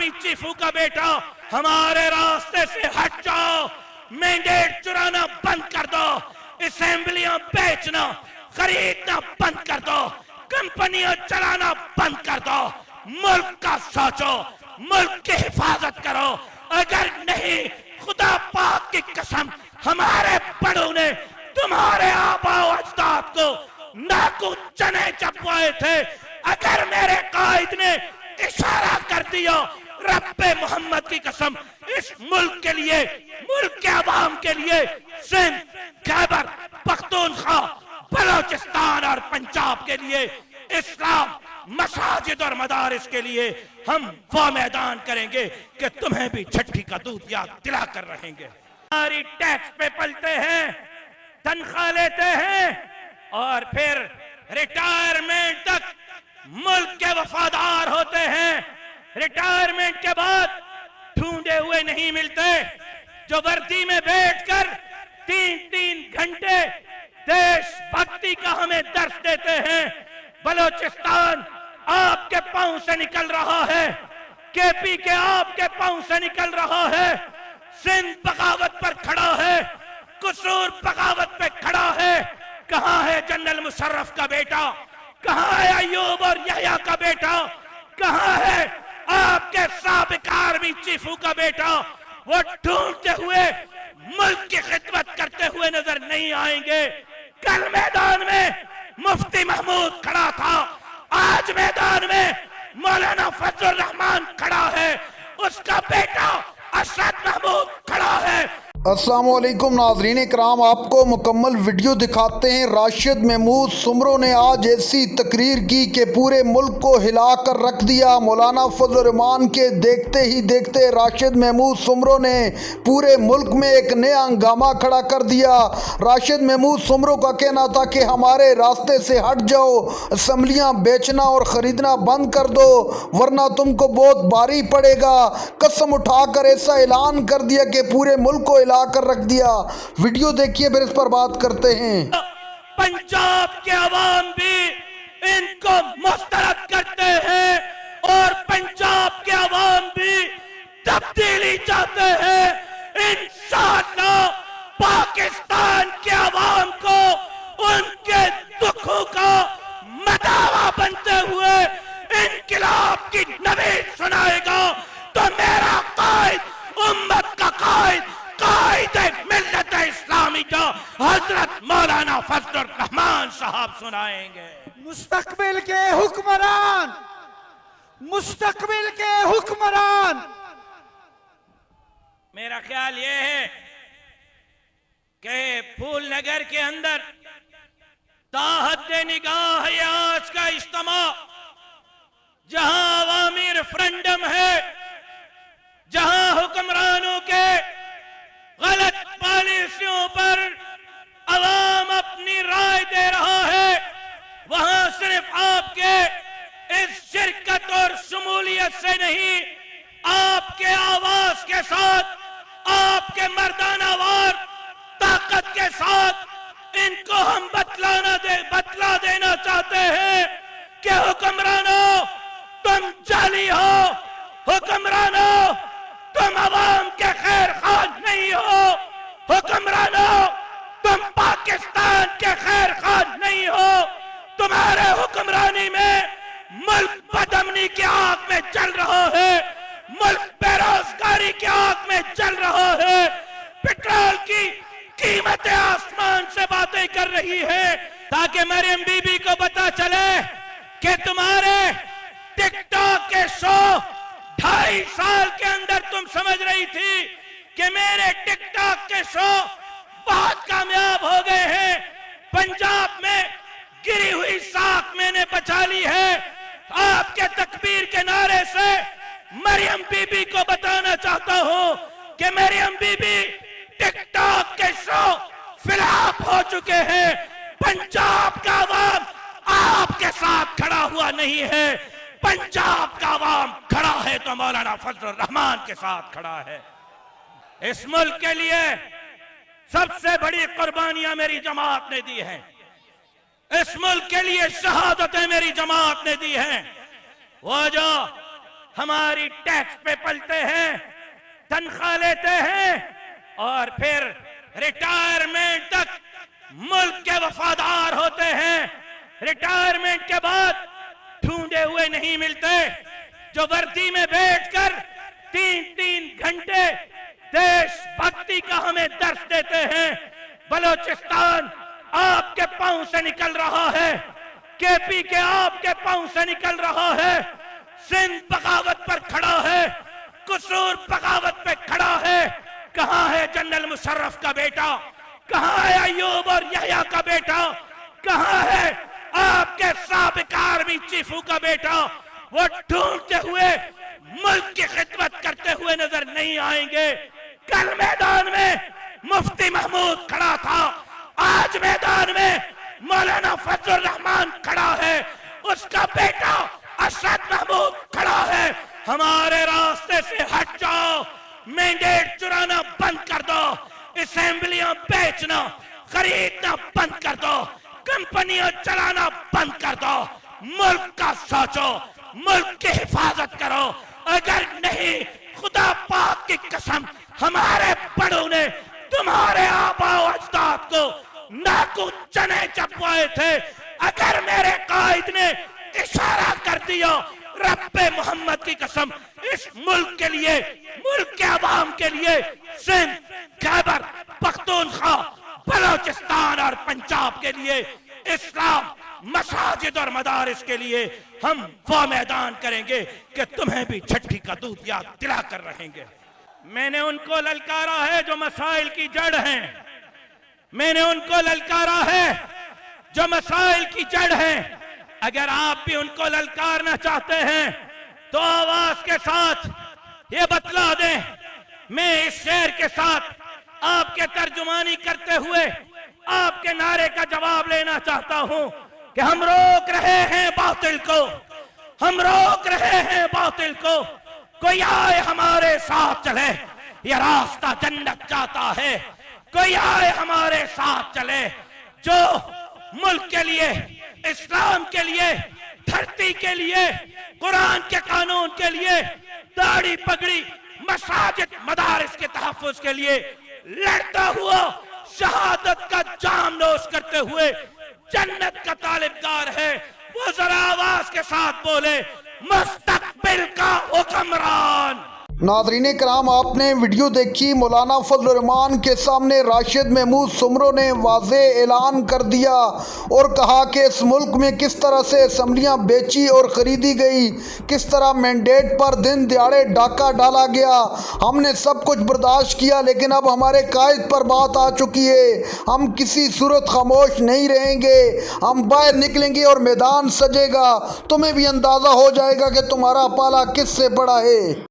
Army चीफों का बेटा, हमारे रास्ते से हट जाओ। मैंडेट चुराना बंद कर दो, असेंबलियां बेचना खरीदना बंद कर दो, कंपनियां चलाना बंद कर दो। मुल्क का सोचो, मुल्क की हिफाजत करो। अगर नहीं, खुदा पाक की कसम, हमारे बड़ों ने तुम्हारे आबाओ अजदाद को नाकू चने चपवाए थे। अगर मेरे कायद ने इशारा कर दिया, रब्बे मोहम्मद की कसम, इस मुल्क के लिए, मुल्क के अवाम के लिए, सिंध, खैबर पख्तूनख्वा, बलोचिस्तान और पंजाब के लिए, इस्लाम, मसाजिद और मदारिस के लिए हम वो मैदान करेंगे कि तुम्हें भी छठी का दूध याद दिला कर रहेंगे। हमारी टैक्स पे पलते हैं, तनख्वाह लेते हैं और फिर रिटायरमेंट तक मुल्क के वफादार होते हैं। रिटायरमेंट के बाद ढूंढे हुए नहीं मिलते, जो वर्दी में बैठकर 3-3 घंटे देशभक्ति का हमें दर्श देते हैं। बलोचिस्तान आपके पांव से निकल रहा है, केपी के आपके पांव से निकल रहा है। सिंध बगावत पर खड़ा है, कसूर बगावत पे खड़ा है। कहां है जनरल मुशर्रफ का बेटा? कहां है अयूब और यहया का बेटा? कहां है आपके साबिक आर्मी चीफों का बेटा? वो ढूंढते हुए मुल्क की खिदमत करते हुए नजर नहीं आएंगे। कल मैदान में मुफ्ती महमूद खड़ा था, आज मैदान में मौलाना फजल रहमान खड़ा है, उसका बेटा अशरफ महमूद खड़ा है। अस्सलाम वालेकुम नाज़रीन इकराम, आपको मुकम्मल वीडियो दिखाते हैं। राशिद महमूद सुमरो ने आज ऐसी तकरीर की कि पूरे मुल्क को हिला कर रख दिया। मौलाना फजल रहमान के देखते ही देखते राशिद महमूद सुमरो ने पूरे मुल्क में एक नया हंगामा खड़ा कर दिया। राशिद महमूद सुमरो का कहना था कि हमारे रास्ते से हट जाओ, असम्बलियाँ बेचना और ख़रीदना बंद कर दो वरना तुमको बहुत भारी पड़ेगा। कसम उठाकर ऐसा ऐलान कर दिया कि पूरे मुल्क को कर रख दिया। वीडियो देखिए, फिर इस पर बात करते हैं। पंजाब के अवाम भी इनको मुस्तरद करते हैं और पंजाब के अवाम भी तब्दीली चाहते हैं। इंशाअल्लाह पाकिस्तान के अवाम को उनके दुखों का मदावा बनते हुए इनकलाब की नवीद सुनाएगा। तो मेरा कायद, उम्मत का कायद, मिल्लत इस्लामी का हजरत मौलाना फजल रहमान साहब सुनाएंगे। मुस्तकबिल के हुक्मरान, मुस्तकबिल के हुक्मरान। मेरा ख्याल ये है कि फूल नगर के अंदर ताहत निगाह है आज का इज्तिमा, जहां अवामी रेफरेंडम है, जहां हुक्मरानों के गलत पॉलिसियों पर अवाम अपनी राय दे रहा है, वहां सिर्फ आपके इस शिरकत और शमूलियत से नहीं, आपके आवाज के साथ, आपके मर्दानावार ताकत के साथ इनको हम बतला देना चाहते हैं कि हुक्मरानों तुम जाली हो, हुक्मरानों तुम अवाम के खैर खान नहीं हो, हुक्मरानों तुम पाकिस्तान के खैर खान नहीं हो। तुम्हारे हुक्मरानी में मुल्क बदअमनी की आग में चल रहा है, मुल्क बेरोजगारी की आग में चल रहा है, पेट्रोल की कीमतें आसमान से बातें कर रही है, ताकि मरियम बीबी को पता चले कि तुम्हारे टिकटॉक के शो 2.5 साल के अंदर तुम समझ रही थी कि मेरे टिकटॉक के शो बहुत कामयाब हो गए हैं, पंजाब में गिरी हुई साख मैंने बचा ली है। आपके तकबीर के नारे से मरियम बीबी को बताना चाहता हूं कि मरियम बीबी टिकटॉक के शो फ्लॉप हो चुके हैं। पंजाब का अवाम आपके साथ खड़ा हुआ नहीं है, पंजाब का अवाम खड़ा है तो मौलाना फजल रहमान के साथ खड़ा है। इस मुल्क के लिए सबसे बड़ी कुर्बानियां मेरी जमात ने दी हैं, इस मुल्क के लिए शहादतें मेरी जमात ने दी हैं। वो जो हमारी टैक्स पे पलते हैं, तनख्वाह लेते हैं और फिर रिटायरमेंट तक मुल्क के वफादार होते हैं। रिटायरमेंट के बाद ढूंढे हुए नहीं मिलते, जो वर्दी में बैठकर 3-3 घंटे देशभक्ति का हमें दर्श देते हैं। बलोचिस्तान आपके पांव से निकल रहा है, केपी के आपके पांव से निकल रहा है, सिंध बगावत पर खड़ा है, कसूर बगावत पे खड़ा है। कहां है जनरल मुशर्रफ का बेटा, कहां है अयूब और यहया का बेटा, कहां है आपके साबिक आर्मी चीफू का बेटा? वो ढूंढते हुए मुल्क की खिदमत करते हुए नजर नहीं आएंगे। कल मैदान में मुफ्ती महमूद खड़ा था, आज मैदान में मौलाना फजलुर रहमान खड़ा है, उसका बेटा अशरफ महमूद खड़ा है। हमारे रास्ते से हट जाओ, मैंडेट चुराना बंद कर दो, असेंबलियां बेचना खरीदना बंद कर दो, कंपनियां चलाना बंद कर दो, मुल्क का सोचो, मुल्क की हिफाजत करो। अगर नहीं, खुदा पाक की कसम, हमारे बड़ों ने तुम्हारे आबा अजदाद को नाकू चने चपवाए थे। अगर मेरे कायद ने इशारा कर दिया, रब्बे मोहम्मद की कसम, इस मुल्क के लिए, मुल्क के अवाम के लिए, सिंध, खैबर पख्तूनख्वा, बलोचिस्तान और पंजाब के लिए, इस्लाम, मसाजिद और मदारिस के लिए हम वो मैदान करेंगे कि तुम्हें भी छठी का दूध याद दिला कर रहेंगे। मैंने उनको ललकारा है जो मसाइल की जड़ हैं, मैंने उनको ललकारा है जो मसाइल की जड़ हैं। अगर आप भी उनको ललकारना चाहते हैं तो आवाज के साथ ये बतला दें। मैं इस शेर के साथ आपके तर्जुमानी करते हुए आपके नारे का जवाब लेना चाहता हूं कि हम रोक रहे हैं बातिल को, हम रोक रहे हैं बातिल को। कोई आए हमारे साथ चले, ये रास्ता जन्नत जाता है। कोई आए हमारे साथ चले, जो मुल्क के लिए, इस्लाम के लिए, धरती के लिए, कुरान के कानून के लिए, दाढ़ी पगड़ी, मसाजिद, मदारिस के तहफ्फुज के लिए लड़ता हुआ, शहादत का जाम नोश करते हुए जन्नत का तालिबदार है, वो जरा आवाज के साथ बोले, मुस्तकबिल का हुक्मरान। नाज़रीन कराम, आपने वीडियो देखी। मौलाना फजलुर रहमान के सामने राशिद महमूद सुमरो ने वाज़े ऐलान कर दिया और कहा कि इस मुल्क में किस तरह से असम्बलियाँ बेची और ख़रीदी गई, किस तरह मैंडेट पर दिन दिहाड़े डाका डाला गया। हमने सब कुछ बर्दाश्त किया, लेकिन अब हमारे कायद पर बात आ चुकी है। हम किसी सूरत खामोश नहीं रहेंगे, हम बाहर निकलेंगे और मैदान सजेगा। तुम्हें भी अंदाज़ा हो जाएगा कि तुम्हारा पाला किससे पड़ा है।